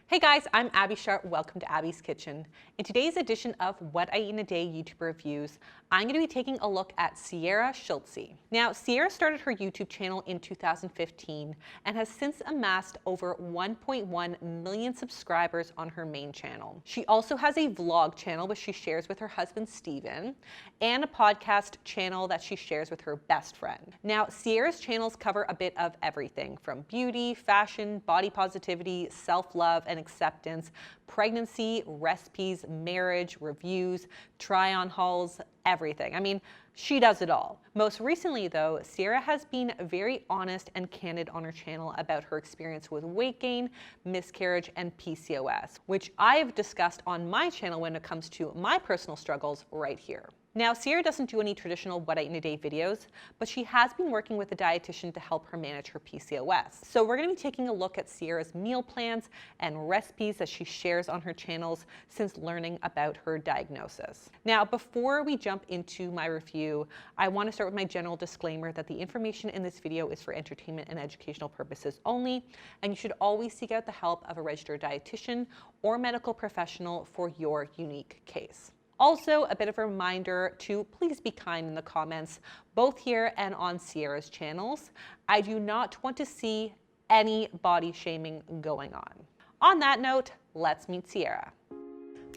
Hey guys, I'm Abby Sharp. Welcome to Abby's Kitchen. In today's edition of What I Eat in a Day YouTube Reviews, I'm going to be taking a look at Sierra Schultzzie. Now, Sierra started her YouTube channel in 2015 and has since amassed over 1.1 million subscribers on her main channel. She also has a vlog channel which she shares with her husband Steven and a podcast channel that she shares with her best friend. Now, Sierra's channels cover a bit of everything from beauty, fashion, body positivity, self-love, and acceptance, pregnancy, recipes, marriage, reviews, try-on hauls, everything. I mean, she does it all. Most recently though, Sierra has been very honest and candid on her channel about her experience with weight gain, miscarriage, and PCOS, which I have discussed on my channel when it comes to my personal struggles right here. Now, Sierra doesn't do any traditional What I Eat in a Day videos, but she has been working with a dietitian to help her manage her PCOS. So we're going to be taking a look at Sierra's meal plans and recipes that she shares on her channels since learning about her diagnosis. Now, before we jump into my review, I want to start with my general disclaimer that the information in this video is for entertainment and educational purposes only, and you should always seek out the help of a registered dietitian or medical professional for your unique case. Also, a bit of a reminder to please be kind in the comments, both here and on Sierra's channels. I do not want to see any body shaming going on. On that note, let's meet Sierra.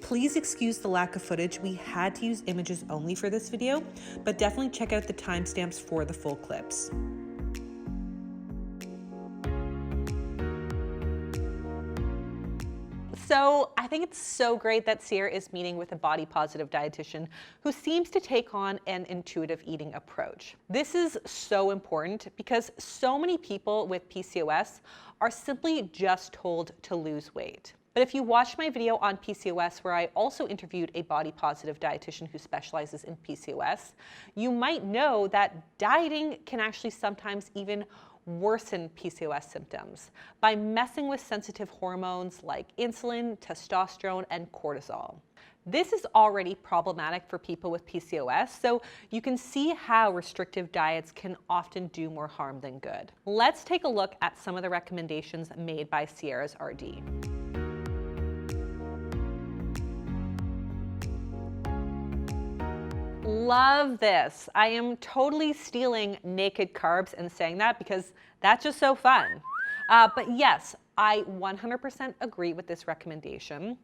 Please excuse the lack of footage. We had to use images only for this video, but definitely check out the timestamps for the full clips. So I think it's so great that Sierra is meeting with a body positive dietitian who seems to take on an intuitive eating approach. This is so important because so many people with PCOS are simply just told to lose weight. But if you watched my video on PCOS, where I also interviewed a body positive dietitian who specializes in PCOS, you might know that dieting can actually sometimes even worsen PCOS symptoms by messing with sensitive hormones like insulin, testosterone, and cortisol. This is already problematic for people with PCOS, so you can see how restrictive diets can often do more harm than good. Let's take a look at some of the recommendations made by Sierra's RD. Love this. I am totally stealing naked carbs and saying that because that's just so fun. But yes, I 100% agree with this recommendation.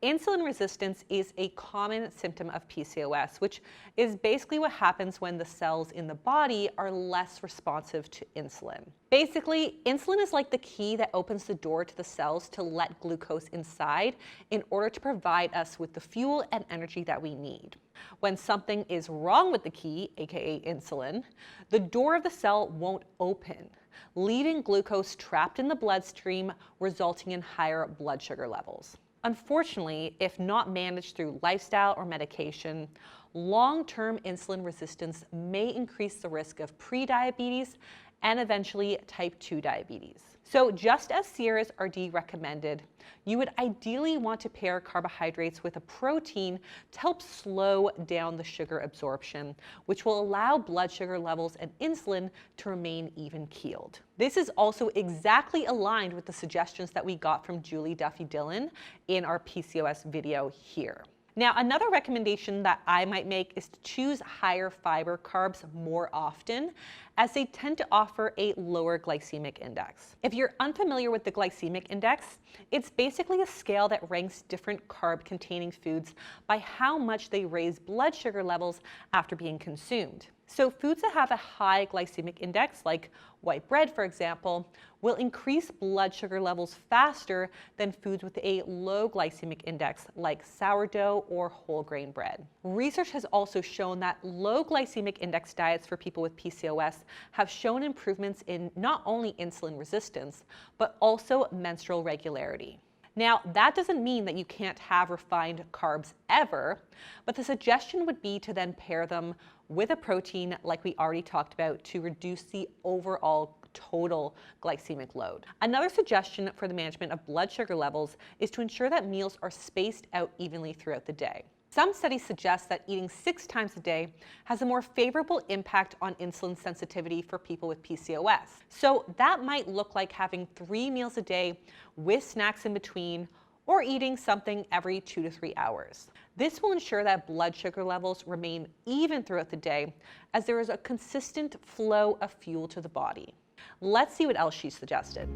Insulin resistance is a common symptom of PCOS, which is basically what happens when the cells in the body are less responsive to insulin. Basically, insulin is like the key that opens the door to the cells to let glucose inside in order to provide us with the fuel and energy that we need. When something is wrong with the key, aka insulin, the door of the cell won't open, leaving glucose trapped in the bloodstream, resulting in higher blood sugar levels. Unfortunately, if not managed through lifestyle or medication, long-term insulin resistance may increase the risk of prediabetes and eventually type 2 diabetes. So just as Sierra's RD recommended, you would ideally want to pair carbohydrates with a protein to help slow down the sugar absorption, which will allow blood sugar levels and insulin to remain even-keeled. This is also exactly aligned with the suggestions that we got from Julie Duffy Dillon in our PCOS video here. Now, another recommendation that I might make is to choose higher fiber carbs more often, as they tend to offer a lower glycemic index. If you're unfamiliar with the glycemic index, it's basically a scale that ranks different carb-containing foods by how much they raise blood sugar levels after being consumed. So foods that have a high glycemic index, like white bread, for example, will increase blood sugar levels faster than foods with a low glycemic index, like sourdough or whole grain bread. Research has also shown that low glycemic index diets for people with PCOS have shown improvements in not only insulin resistance, but also menstrual regularity. Now, that doesn't mean that you can't have refined carbs ever, but the suggestion would be to then pair them with a protein like we already talked about to reduce the overall total glycemic load. Another suggestion for the management of blood sugar levels is to ensure that meals are spaced out evenly throughout the day. Some studies suggest that eating 6 times a day has a more favorable impact on insulin sensitivity for people with PCOS. So that might look like having 3 meals a day with snacks in between, or eating something every 2 to 3 hours. This will ensure that blood sugar levels remain even throughout the day, as there is a consistent flow of fuel to the body. Let's see what else she suggested.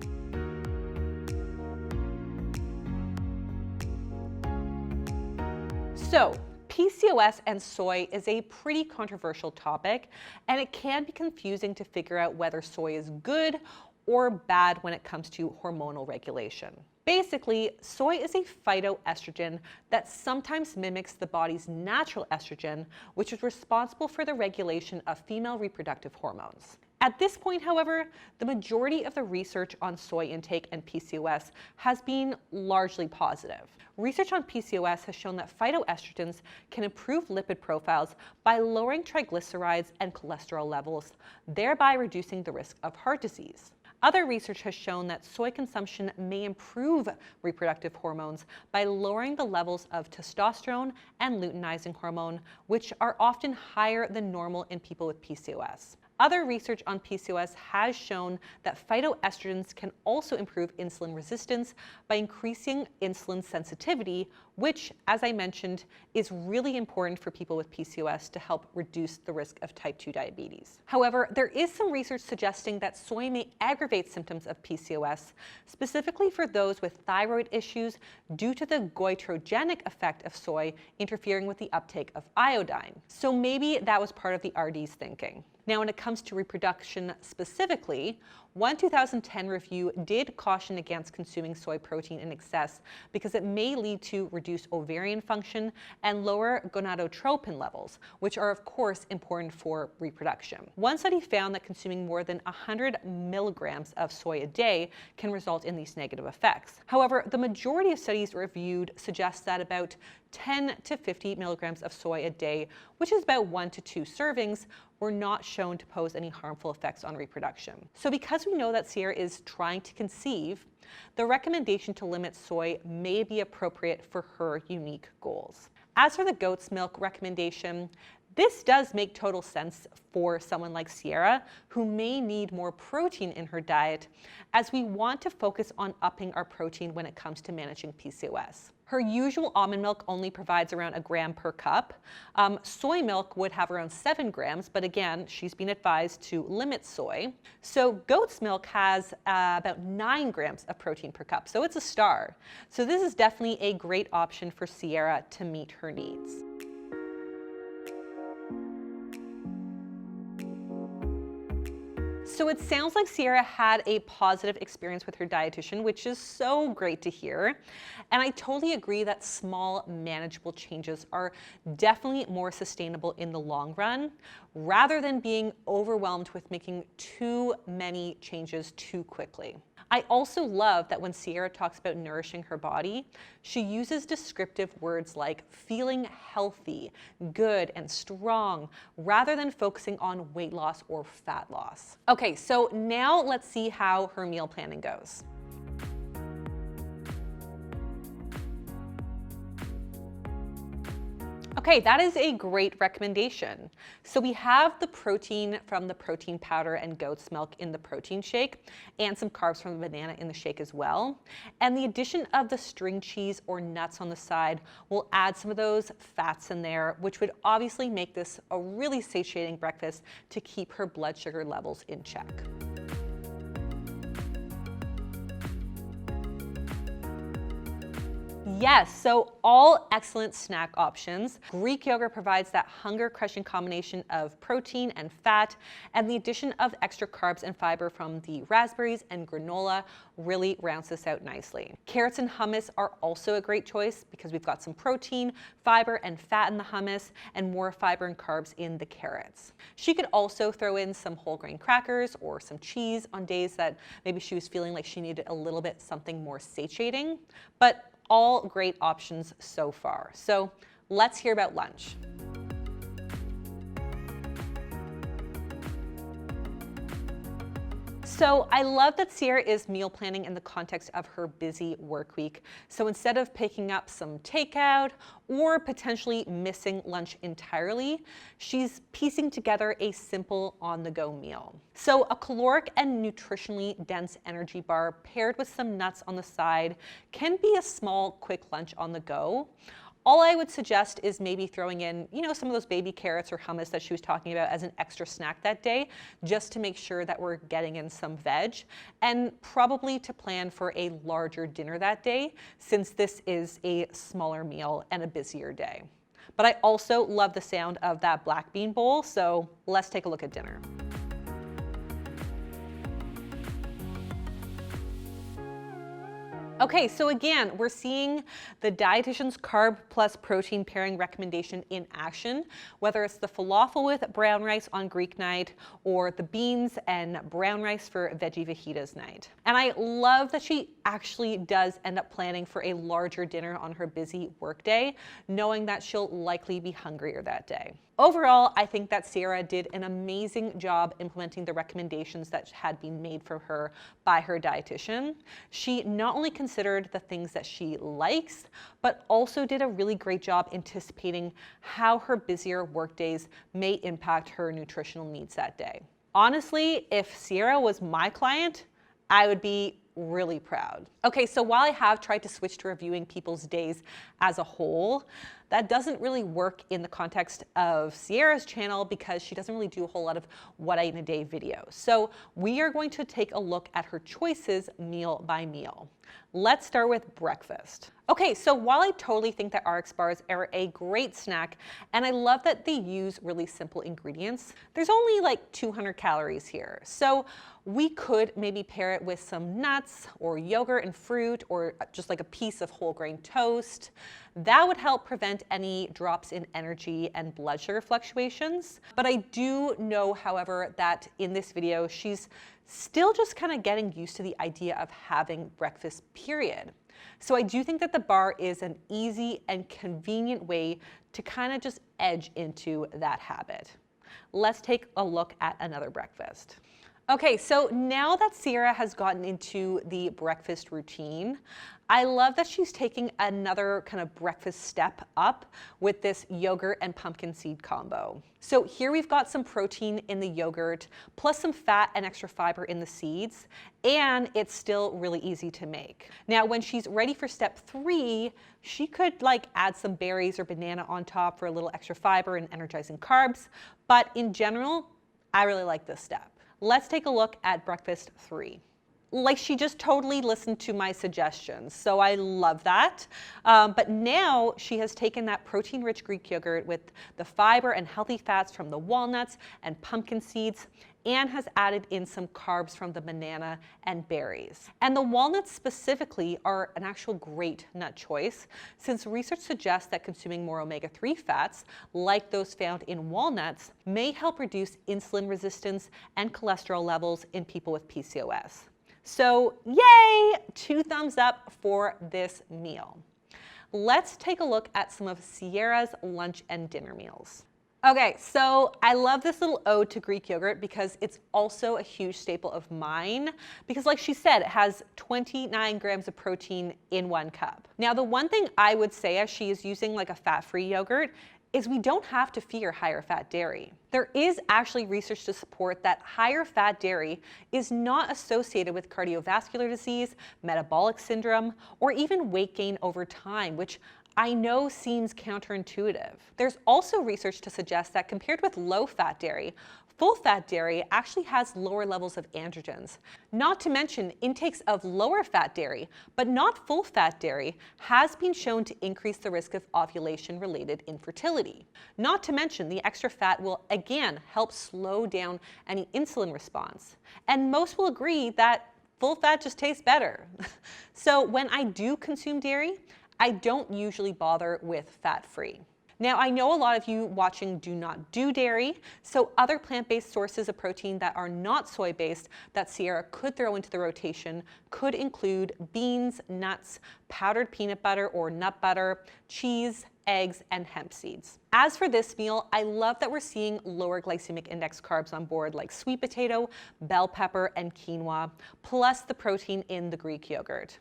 So, PCOS and soy is a pretty controversial topic, and it can be confusing to figure out whether soy is good or bad when it comes to hormonal regulation. Basically, soy is a phytoestrogen that sometimes mimics the body's natural estrogen, which is responsible for the regulation of female reproductive hormones. At this point, however, the majority of the research on soy intake and PCOS has been largely positive. Research on PCOS has shown that phytoestrogens can improve lipid profiles by lowering triglycerides and cholesterol levels, thereby reducing the risk of heart disease. Other research has shown that soy consumption may improve reproductive hormones by lowering the levels of testosterone and luteinizing hormone, which are often higher than normal in people with PCOS. Other research on PCOS has shown that phytoestrogens can also improve insulin resistance by increasing insulin sensitivity, which, as I mentioned, is really important for people with PCOS to help reduce the risk of type 2 diabetes. However, there is some research suggesting that soy may aggravate symptoms of PCOS, specifically for those with thyroid issues due to the goitrogenic effect of soy interfering with the uptake of iodine. So maybe that was part of the RD's thinking. Now, when it comes to reproduction specifically, one 2010 review did caution against consuming soy protein in excess because it may lead to reduced ovarian function and lower gonadotropin levels, which are of course important for reproduction. One study found that consuming more than 100 milligrams of soy a day can result in these negative effects. However, the majority of studies reviewed suggest that about 10 to 50 milligrams of soy a day, which is about 1 to 2 servings, were not shown to pose any harmful effects on reproduction. So because we know that Sierra is trying to conceive, the recommendation to limit soy may be appropriate for her unique goals. As for the goat's milk recommendation, this does make total sense for someone like Sierra, who may need more protein in her diet, as we want to focus on upping our protein when it comes to managing PCOS. Her usual almond milk only provides around 1 gram per cup. Soy milk would have around 7 grams, but again, she's been advised to limit soy. So goat's milk has about 9 grams of protein per cup, so it's a star. So this is definitely a great option for Sierra to meet her needs. So it sounds like Sierra had a positive experience with her dietitian, which is so great to hear. And I totally agree that small, manageable changes are definitely more sustainable in the long run, rather than being overwhelmed with making too many changes too quickly. I also love that when Sierra talks about nourishing her body, she uses descriptive words like feeling healthy, good, and strong, rather than focusing on weight loss or fat loss. Okay, so now let's see how her meal planning goes. Okay, that is a great recommendation. So we have the protein from the protein powder and goat's milk in the protein shake, and some carbs from the banana in the shake as well. And the addition of the string cheese or nuts on the side will add some of those fats in there, which would obviously make this a really satiating breakfast to keep her blood sugar levels in check. Yes, so all excellent snack options. Greek yogurt provides that hunger-crushing combination of protein and fat, and the addition of extra carbs and fiber from the raspberries and granola really rounds this out nicely. Carrots and hummus are also a great choice because we've got some protein, fiber, and fat in the hummus, and more fiber and carbs in the carrots. She could also throw in some whole grain crackers or some cheese on days that maybe she was feeling like she needed a little bit something more satiating, but all great options so far. So let's hear about lunch. So I love that Sierra is meal planning in the context of her busy work week. So instead of picking up some takeout or potentially missing lunch entirely, she's piecing together a simple on-the-go meal. So a caloric and nutritionally dense energy bar paired with some nuts on the side can be a small, quick lunch on the go. All I would suggest is maybe throwing in, some of those baby carrots or hummus that she was talking about as an extra snack that day, just to make sure that we're getting in some veg, and probably to plan for a larger dinner that day, since this is a smaller meal and a busier day. But I also love the sound of that black bean bowl, so let's take a look at dinner. Okay, so again, we're seeing the dietitian's carb plus protein pairing recommendation in action, whether it's the falafel with brown rice on Greek night or the beans and brown rice for veggie fajitas night. And I love that she actually does end up planning for a larger dinner on her busy workday, knowing that she'll likely be hungrier that day. Overall, I think that Sierra did an amazing job implementing the recommendations that had been made for her by her dietitian. She not only considered the things that she likes, but also did a really great job anticipating how her busier workdays may impact her nutritional needs that day. Honestly, if Sierra was my client, I would be really proud. Okay, so while I have tried to switch to reviewing people's days as a whole, that doesn't really work in the context of Sierra's channel because she doesn't really do a whole lot of what I eat in a day videos. So we are going to take a look at her choices meal by meal. Let's start with breakfast. Okay, so while I totally think that RX bars are a great snack, and I love that they use really simple ingredients, there's only like 200 calories here. So we could maybe pair it with some nuts or yogurt and fruit, or just like a piece of whole grain toast. That would help prevent any drops in energy and blood sugar fluctuations. But I do know, however, that in this video, she's still just kind of getting used to the idea of having breakfast, period. So I do think that the bar is an easy and convenient way to kind of just edge into that habit. Let's take a look at another breakfast. Okay, so now that Sierra has gotten into the breakfast routine, I love that she's taking another kind of breakfast step up with this yogurt and pumpkin seed combo. So here we've got some protein in the yogurt, plus some fat and extra fiber in the seeds, and it's still really easy to make. Now, when she's ready for step 3, she could add some berries or banana on top for a little extra fiber and energizing carbs, but in general, I really like this step. Let's take a look at breakfast 3. She just totally listened to my suggestions, so I love that. But now she has taken that protein-rich Greek yogurt with the fiber and healthy fats from the walnuts and pumpkin seeds, and has added in some carbs from the banana and berries. And the walnuts specifically are an actual great nut choice, since research suggests that consuming more omega-3 fats, like those found in walnuts, may help reduce insulin resistance and cholesterol levels in people with PCOS. So yay, 2 thumbs up for this meal. Let's take a look at some of Sierra's lunch and dinner meals. Okay, so I love this little ode to Greek yogurt because it's also a huge staple of mine, because like she said, it has 29 grams of protein in 1 cup. Now, the one thing I would say as she is using a fat-free yogurt is we don't have to fear higher fat dairy. There is actually research to support that higher fat dairy is not associated with cardiovascular disease, metabolic syndrome, or even weight gain over time, which I know seems counterintuitive. There's also research to suggest that compared with low-fat dairy, full-fat dairy actually has lower levels of androgens. Not to mention, intakes of lower-fat dairy, but not full-fat dairy, has been shown to increase the risk of ovulation-related infertility. Not to mention, the extra fat will again help slow down any insulin response. And most will agree that full fat just tastes better. So when I do consume dairy, I don't usually bother with fat-free. Now, I know a lot of you watching do not do dairy, so other plant-based sources of protein that are not soy-based that Sierra could throw into the rotation could include beans, nuts, powdered peanut butter or nut butter, cheese, eggs, and hemp seeds. As for this meal, I love that we're seeing lower glycemic index carbs on board like sweet potato, bell pepper, and quinoa, plus the protein in the Greek yogurt.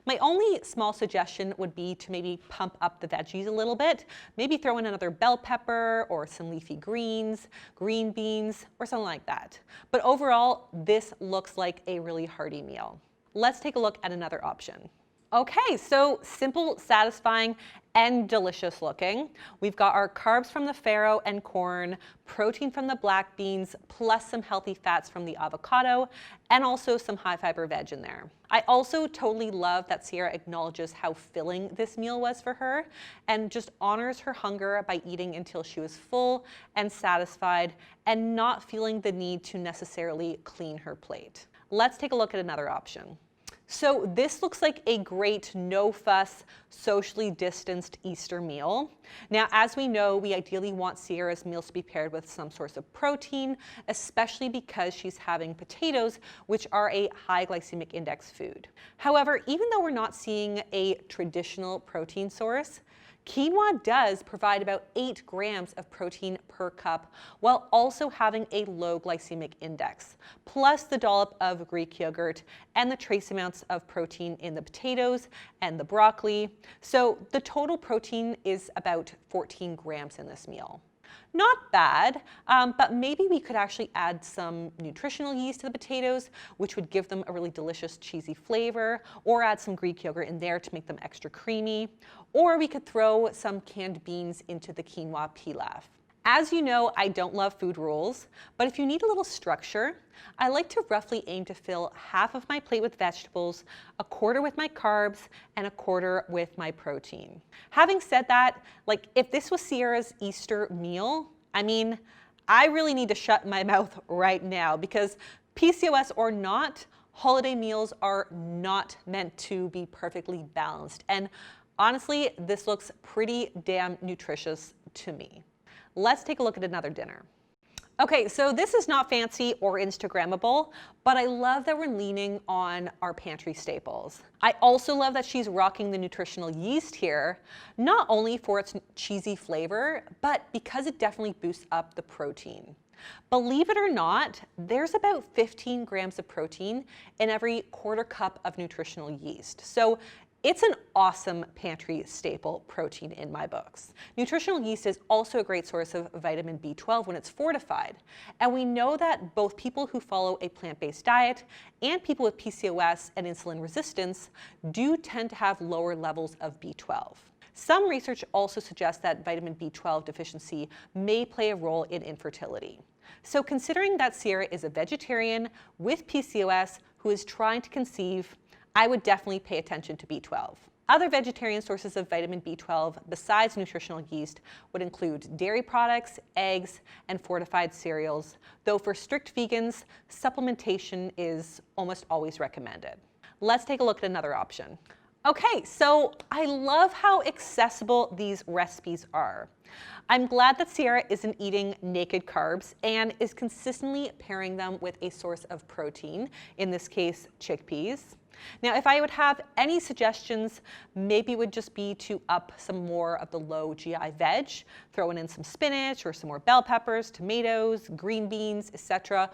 My only small suggestion would be to maybe pump up the veggies a little bit, maybe throw in another bell pepper or some leafy greens, green beans, or something like that. But overall, this looks like a really hearty meal. Let's take a look at another option. Okay, so simple, satisfying, and delicious looking. We've got our carbs from the farro and corn, protein from the black beans, plus some healthy fats from the avocado, and also some high fiber veg in there. I also totally love that Sierra acknowledges how filling this meal was for her and just honors her hunger by eating until she was full and satisfied and not feeling the need to necessarily clean her plate. Let's take a look at another option. So this looks like a great no-fuss, socially distanced Easter meal. Now, as we know, we ideally want Sierra's meals to be paired with some source of protein, especially because she's having potatoes, which are a high glycemic index food. However, even though we're not seeing a traditional protein source, quinoa does provide about 8 grams of protein per cup while also having a low glycemic index, plus the dollop of Greek yogurt and the trace amounts of protein in the potatoes and the broccoli. So the total protein is about 14 grams in this meal. Not bad, but maybe we could actually add some nutritional yeast to the potatoes, which would give them a really delicious cheesy flavor, or add some Greek yogurt in there to make them extra creamy, or we could throw some canned beans into the quinoa pilaf. As you know, I don't love food rules, but if you need a little structure, I like to roughly aim to fill half of my plate with vegetables, a quarter with my carbs, and a quarter with my protein. Having said that, like if this was Sierra's Easter meal, I mean, I really need to shut my mouth right now because PCOS or not, holiday meals are not meant to be perfectly balanced. And honestly, this looks pretty damn nutritious to me. Let's take a look at another dinner. Okay, so this is not fancy or Instagrammable, but I love that we're leaning on our pantry staples. I also love that she's rocking the nutritional yeast here, not only for its cheesy flavor, but because it definitely boosts up the protein. Believe it or not, there's about 15 grams of protein in every quarter cup of nutritional yeast. So it's an awesome pantry staple protein in my books. Nutritional yeast is also a great source of vitamin B12 when it's fortified. And we know that both people who follow a plant-based diet and people with PCOS and insulin resistance do tend to have lower levels of B12. Some research also suggests that vitamin B12 deficiency may play a role in infertility. So considering that Sierra is a vegetarian with PCOS who is trying to conceive, I would definitely pay attention to B12. Other vegetarian sources of vitamin B12 besides nutritional yeast would include dairy products, eggs, and fortified cereals, though for strict vegans, supplementation is almost always recommended. Let's take a look at another option. Okay, so I love how accessible these recipes are. I'm glad that Sierra isn't eating naked carbs and is consistently pairing them with a source of protein, in this case, chickpeas. Now, if I would have any suggestions, maybe it would just be to up some more of the low GI veg, throwing in some spinach or some more bell peppers, tomatoes, green beans, etc.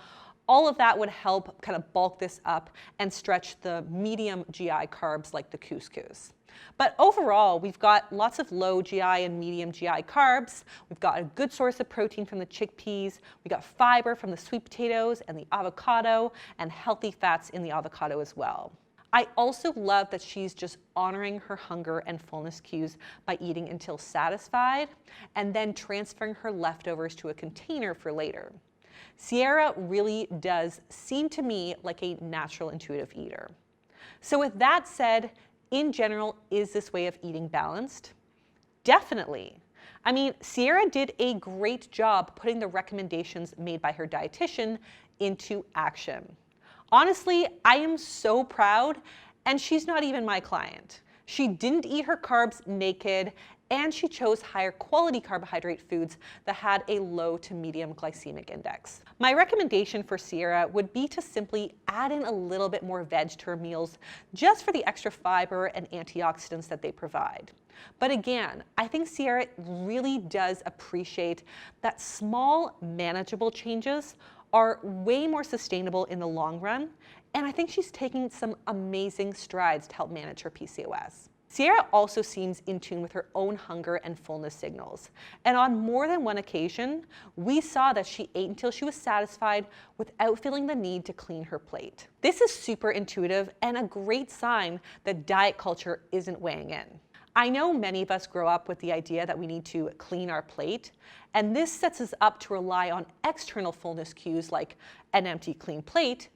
All of that would help kind of bulk this up and stretch the medium GI carbs like the couscous. But overall, we've got lots of low GI and medium GI carbs. We've got a good source of protein from the chickpeas. We got fiber from the sweet potatoes and the avocado, and healthy fats in the avocado as well. I also love that she's just honoring her hunger and fullness cues by eating until satisfied and then transferring her leftovers to a container for later. Sierra really does seem to me like a natural intuitive eater. So with that said, in general, is this way of eating balanced? Definitely. I mean, Sierra did a great job putting the recommendations made by her dietitian into action. Honestly, I am so proud, and she's not even my client. She didn't eat her carbs naked, and she chose higher quality carbohydrate foods that had a low to medium glycemic index. My recommendation for Sierra would be to simply add in a little bit more veg to her meals just for the extra fiber and antioxidants that they provide. But again, I think Sierra really does appreciate that small, manageable changes are way more sustainable in the long run, and I think she's taking some amazing strides to help manage her PCOS. Sierra also seems in tune with her own hunger and fullness signals, and on more than one occasion, we saw that she ate until she was satisfied without feeling the need to clean her plate. This is super intuitive and a great sign that diet culture isn't weighing in. I know many of us grow up with the idea that we need to clean our plate, and this sets us up to rely on external fullness cues like an empty, clean plate,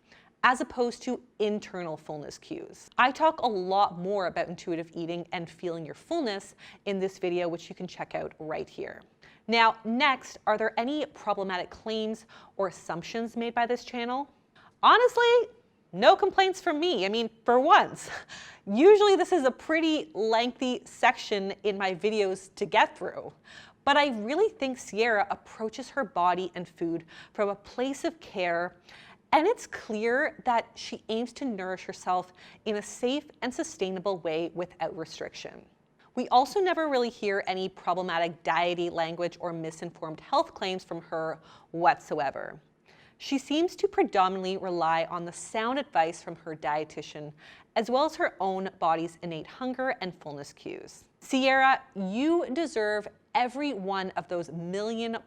as opposed to internal fullness cues. I talk a lot more about intuitive eating and feeling your fullness in this video, which you can check out right here. Now, next, are there any problematic claims or assumptions made by this channel? Honestly, no complaints from me. I mean, for once. Usually this is a pretty lengthy section in my videos to get through, but I really think Sierra approaches her body and food from a place of care, and it's clear that she aims to nourish herself in a safe and sustainable way without restriction. We also never really hear any problematic diety language or misinformed health claims from her whatsoever. She seems to predominantly rely on the sound advice from her dietitian, as well as her own body's innate hunger and fullness cues. Sierra, you deserve every one of those 1 million+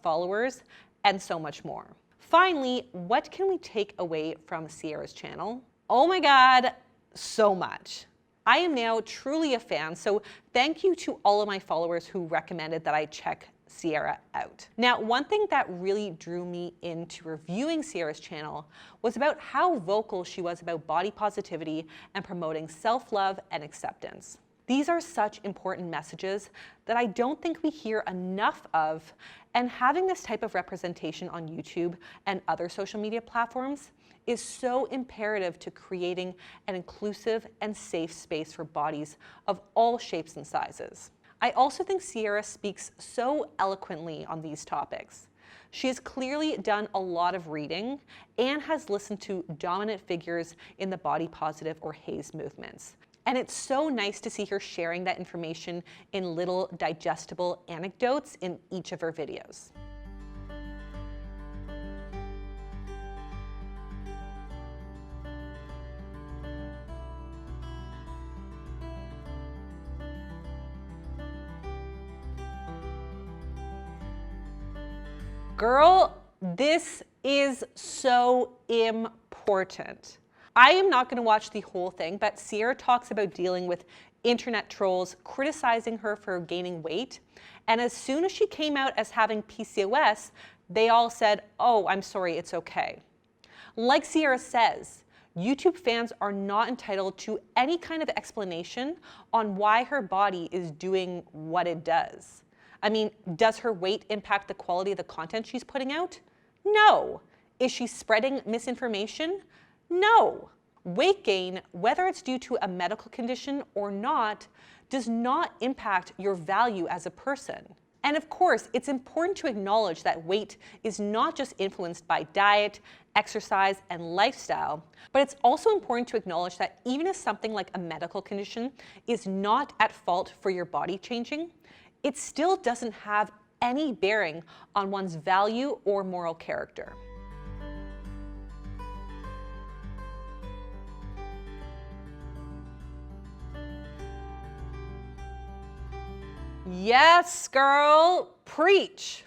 followers and so much more. Finally, what can we take away from Sierra's channel? Oh my God, so much. I am now truly a fan, so thank you to all of my followers who recommended that I check Sierra out. Now, one thing that really drew me into reviewing Sierra's channel was about how vocal she was about body positivity and promoting self-love and acceptance. These are such important messages that I don't think we hear enough of, and having this type of representation on YouTube and other social media platforms is so imperative to creating an inclusive and safe space for bodies of all shapes and sizes. I also think Sierra speaks so eloquently on these topics. She has clearly done a lot of reading and has listened to dominant figures in the body positive or HAES movements. And it's so nice to see her sharing that information in little digestible anecdotes in each of her videos. Girl, this is so important. I am not going to watch the whole thing, but Sierra talks about dealing with internet trolls criticizing her for gaining weight. And as soon as she came out as having PCOS, they all said, "Oh, I'm sorry, it's okay." Like Sierra says, YouTube fans are not entitled to any kind of explanation on why her body is doing what it does. I mean, does her weight impact the quality of the content she's putting out? No. Is she spreading misinformation? No. Weight gain, whether it's due to a medical condition or not, does not impact your value as a person. And of course, it's important to acknowledge that weight is not just influenced by diet, exercise, and lifestyle, but it's also important to acknowledge that even if something like a medical condition is not at fault for your body changing, it still doesn't have any bearing on one's value or moral character. Yes, girl, preach.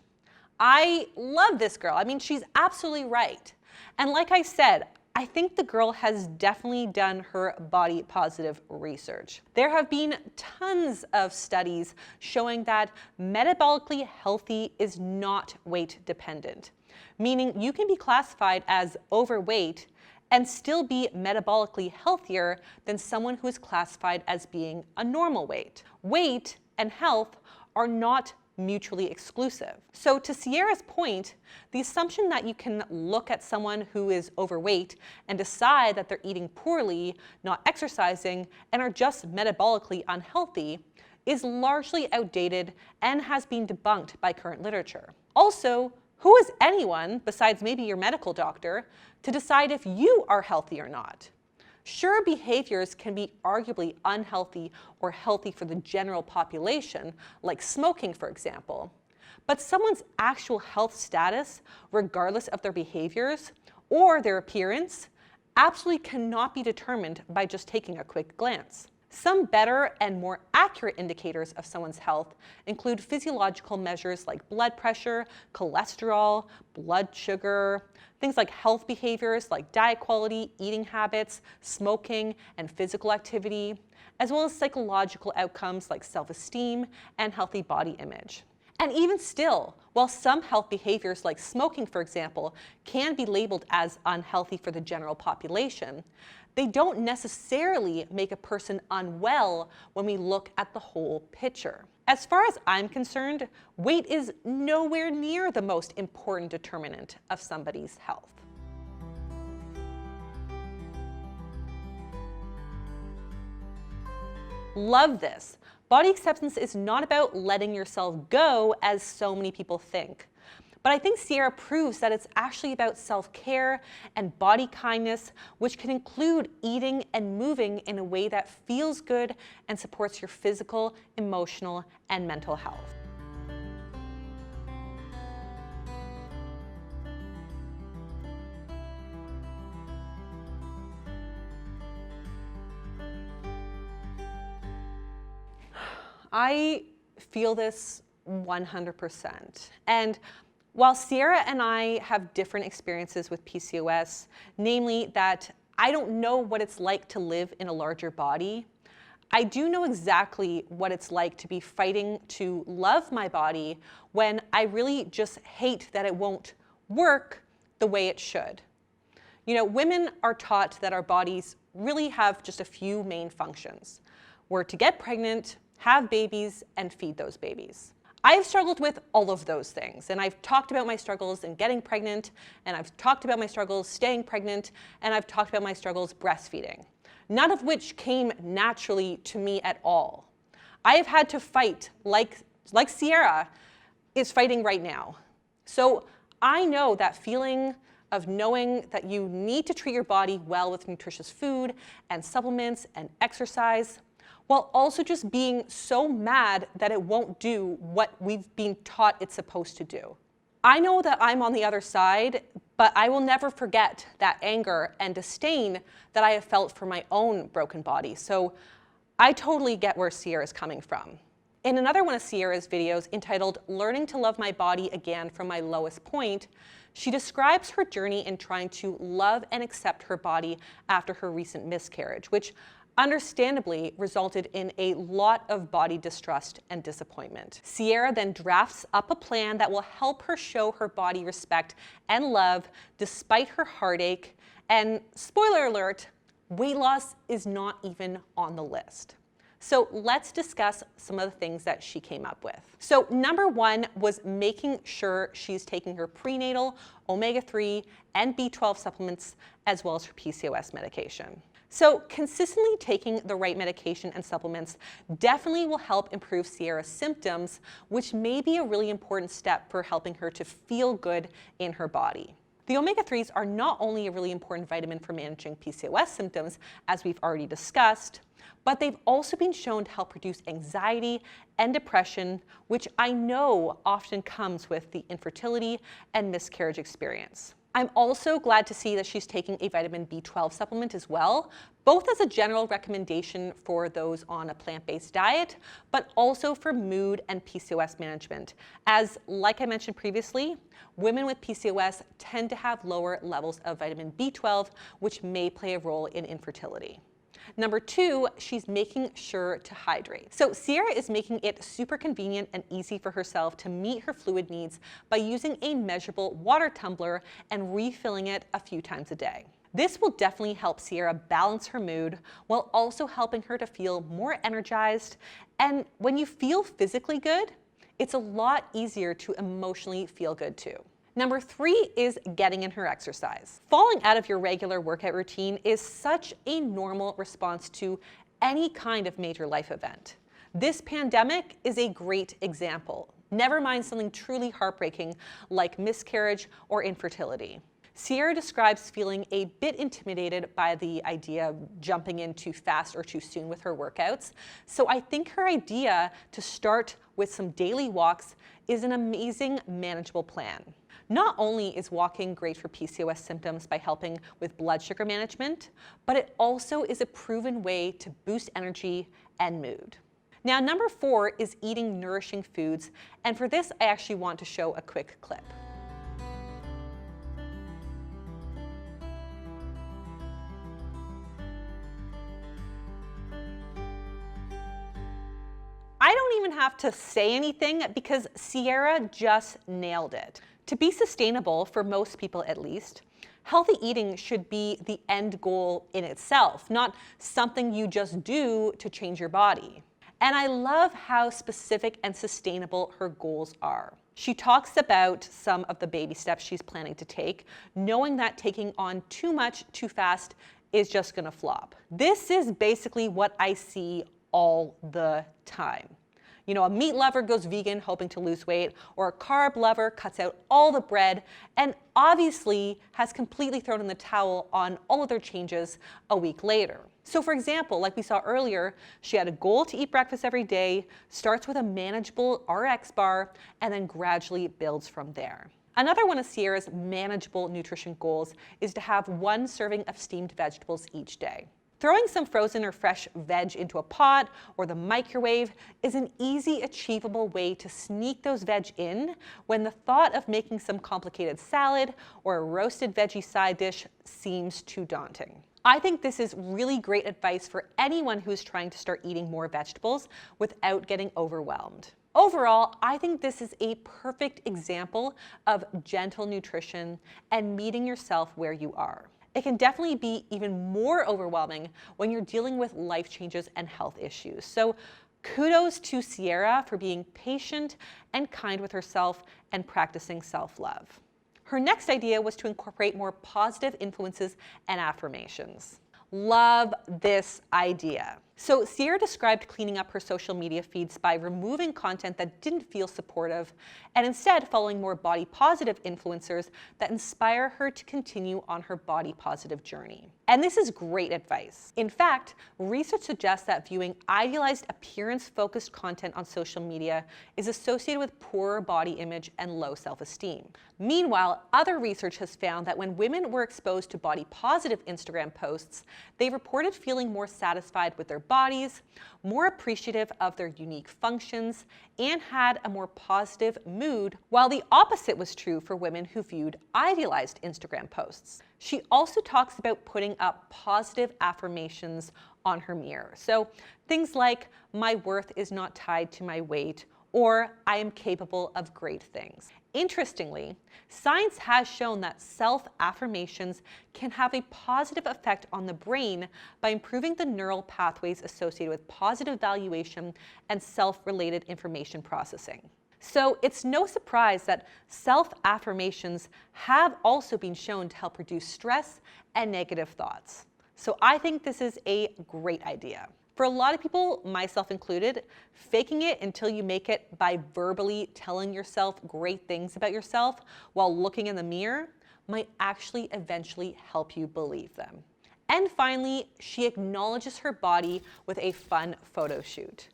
I love this girl. I mean, she's absolutely right. And like I said, I think the girl has definitely done her body positive research. There have been tons of studies showing that metabolically healthy is not weight dependent, meaning you can be classified as overweight and still be metabolically healthier than someone who is classified as being a normal weight. Weight and health are not mutually exclusive. So to Sierra's point, the assumption that you can look at someone who is overweight and decide that they're eating poorly, not exercising, and are just metabolically unhealthy is largely outdated and has been debunked by current literature. Also, who is anyone, besides maybe your medical doctor, to decide if you are healthy or not? Sure, behaviors can be arguably unhealthy or healthy for the general population, like smoking, for example. But someone's actual health status, regardless of their behaviors or their appearance, absolutely cannot be determined by just taking a quick glance. Some better and more accurate indicators of someone's health include physiological measures like blood pressure, cholesterol, blood sugar, things like health behaviors like diet quality, eating habits, smoking, and physical activity, as well as psychological outcomes like self-esteem and healthy body image. And even still, while some health behaviors like smoking, for example, can be labeled as unhealthy for the general population, they don't necessarily make a person unwell when we look at the whole picture. As far as I'm concerned, weight is nowhere near the most important determinant of somebody's health. Love this. Body acceptance is not about letting yourself go, as so many people think. But I think Sierra proves that it's actually about self-care and body kindness, which can include eating and moving in a way that feels good and supports your physical, emotional, and mental health. I feel this 100%. And while Sierra and I have different experiences with PCOS, namely that I don't know what it's like to live in a larger body, I do know exactly what it's like to be fighting to love my body when I really just hate that it won't work the way it should. You know, women are taught that our bodies really have just a few main functions. We're to get pregnant, have babies, and feed those babies. I've struggled with all of those things, and I've talked about my struggles in getting pregnant, and I've talked about my struggles staying pregnant, and I've talked about my struggles breastfeeding, none of which came naturally to me at all. I have had to fight like Sierra is fighting right now. So I know that feeling of knowing that you need to treat your body well with nutritious food and supplements and exercise, while also just being so mad that it won't do what we've been taught it's supposed to do. I know that I'm on the other side, but I will never forget that anger and disdain that I have felt for my own broken body. So I totally get where Sierra is coming from. In another one of Sierra's videos entitled Learning to Love My Body Again from My Lowest Point, she describes her journey in trying to love and accept her body after her recent miscarriage, which understandably resulted in a lot of body distrust and disappointment. Sierra then drafts up a plan that will help her show her body respect and love despite her heartache, and spoiler alert, weight loss is not even on the list. So let's discuss some of the things that she came up with. So number one was making sure she's taking her prenatal omega-3 and B12 supplements as well as her PCOS medication. So consistently taking the right medication and supplements definitely will help improve Sierra's symptoms, which may be a really important step for helping her to feel good in her body. The omega-3s are not only a really important vitamin for managing PCOS symptoms, as we've already discussed, but they've also been shown to help reduce anxiety and depression, which I know often comes with the infertility and miscarriage experience. I'm also glad to see that she's taking a vitamin B12 supplement as well, both as a general recommendation for those on a plant-based diet, but also for mood and PCOS management, as, like I mentioned previously, women with PCOS tend to have lower levels of vitamin B12, which may play a role in infertility. Number two, she's making sure to hydrate. So Sierra is making it super convenient and easy for herself to meet her fluid needs by using a measurable water tumbler and refilling it a few times a day. This will definitely help Sierra balance her mood while also helping her to feel more energized. And when you feel physically good, it's a lot easier to emotionally feel good too. Number 3 is getting in her exercise. Falling out of your regular workout routine is such a normal response to any kind of major life event. This pandemic is a great example. Never mind something truly heartbreaking like miscarriage or infertility. Sierra describes feeling a bit intimidated by the idea of jumping in too fast or too soon with her workouts. So I think her idea to start with some daily walks is an amazing, manageable plan. Not only is walking great for PCOS symptoms by helping with blood sugar management, but it also is a proven way to boost energy and mood. Now, number 4 is eating nourishing foods, and for this I actually want to show a quick clip. I don't even have to say anything because Sierra just nailed it. To be sustainable, for most people at least, healthy eating should be the end goal in itself, not something you just do to change your body. And I love how specific and sustainable her goals are. She talks about some of the baby steps she's planning to take, knowing that taking on too much too fast is just gonna flop. This is basically what I see all the time. You know, a meat lover goes vegan hoping to lose weight, or a carb lover cuts out all the bread and obviously has completely thrown in the towel on all of their changes a week later. So for example, like we saw earlier, she had a goal to eat breakfast every day, starts with a manageable RX bar, and then gradually builds from there. Another one of Sierra's manageable nutrition goals is to have 1 serving of steamed vegetables each day. Throwing some frozen or fresh veg into a pot or the microwave is an easy, achievable way to sneak those veg in when the thought of making some complicated salad or a roasted veggie side dish seems too daunting. I think this is really great advice for anyone who's trying to start eating more vegetables without getting overwhelmed. Overall, I think this is a perfect example of gentle nutrition and meeting yourself where you are. It can definitely be even more overwhelming when you're dealing with life changes and health issues. So kudos to Sierra for being patient and kind with herself and practicing self-love. Her next idea was to incorporate more positive influences and affirmations. Love this idea. So Sierra described cleaning up her social media feeds by removing content that didn't feel supportive and instead following more body positive influencers that inspire her to continue on her body positive journey. And this is great advice. In fact, research suggests that viewing idealized appearance-focused content on social media is associated with poorer body image and low self-esteem. Meanwhile, other research has found that when women were exposed to body positive Instagram posts, they reported feeling more satisfied with their bodies, more appreciative of their unique functions, and had a more positive mood, while the opposite was true for women who viewed idealized Instagram posts. She also talks about putting up positive affirmations on her mirror. So things like, "My worth is not tied to my weight," or "I am capable of great things." Interestingly, science has shown that self-affirmations can have a positive effect on the brain by improving the neural pathways associated with positive valuation and self-related information processing. So it's no surprise that self-affirmations have also been shown to help reduce stress and negative thoughts. So I think this is a great idea. For a lot of people, myself included, faking it until you make it by verbally telling yourself great things about yourself while looking in the mirror might actually eventually help you believe them. And finally, she acknowledges her body with a fun photo shoot.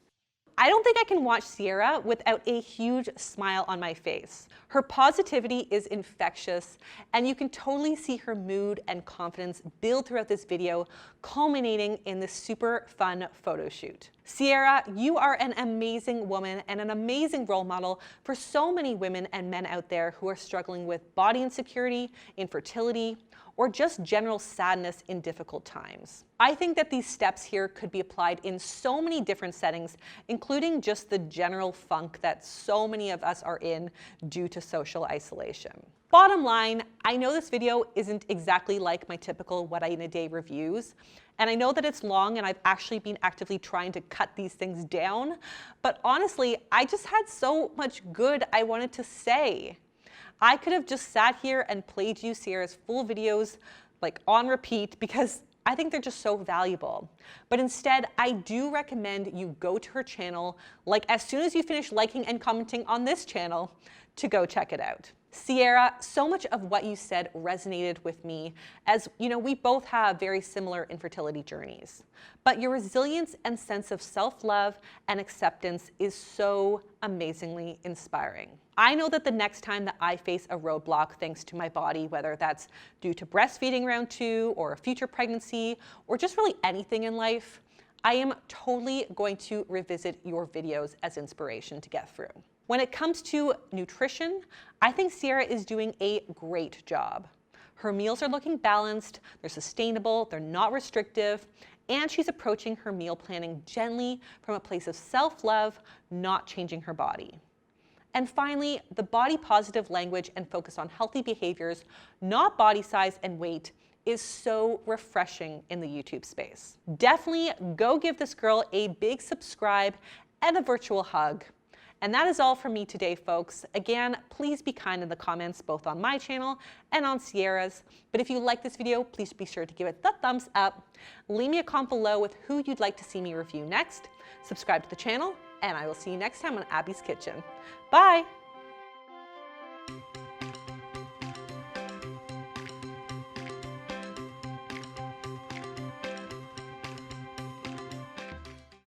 I don't think I can watch Sierra without a huge smile on my face. Her positivity is infectious, and you can totally see her mood and confidence build throughout this video, culminating in this super fun photo shoot. Sierra, you are an amazing woman and an amazing role model for so many women and men out there who are struggling with body insecurity, infertility, or just general sadness in difficult times. I think that these steps here could be applied in so many different settings, including just the general funk that so many of us are in due to social isolation. Bottom line, I know this video isn't exactly like my typical What I Eat in a Day reviews, and I know that it's long and I've actually been actively trying to cut these things down, but honestly, I just had so much good I wanted to say. I could have just sat here and played you Sierra's full videos like on repeat because I think they're just so valuable. But instead, I do recommend you go to her channel, like as soon as you finish liking and commenting on this channel, to go check it out. Sierra, so much of what you said resonated with me, as you know, we both have very similar infertility journeys. But your resilience and sense of self-love and acceptance is so amazingly inspiring. I know that the next time that I face a roadblock thanks to my body, whether that's due to breastfeeding round 2 or a future pregnancy or just really anything in life, I am totally going to revisit your videos as inspiration to get through. When it comes to nutrition, I think Sierra is doing a great job. Her meals are looking balanced, they're sustainable, they're not restrictive, and she's approaching her meal planning gently from a place of self-love, not changing her body. And finally, the body positive language and focus on healthy behaviors, not body size and weight, is so refreshing in the YouTube space. Definitely go give this girl a big subscribe and a virtual hug. And that is all from me today, folks. Again, please be kind in the comments, both on my channel and on Sierra's. But if you like this video, please be sure to give it the thumbs up. Leave me a comment below with who you'd like to see me review next. Subscribe to the channel, and I will see you next time on Abby's Kitchen. Bye!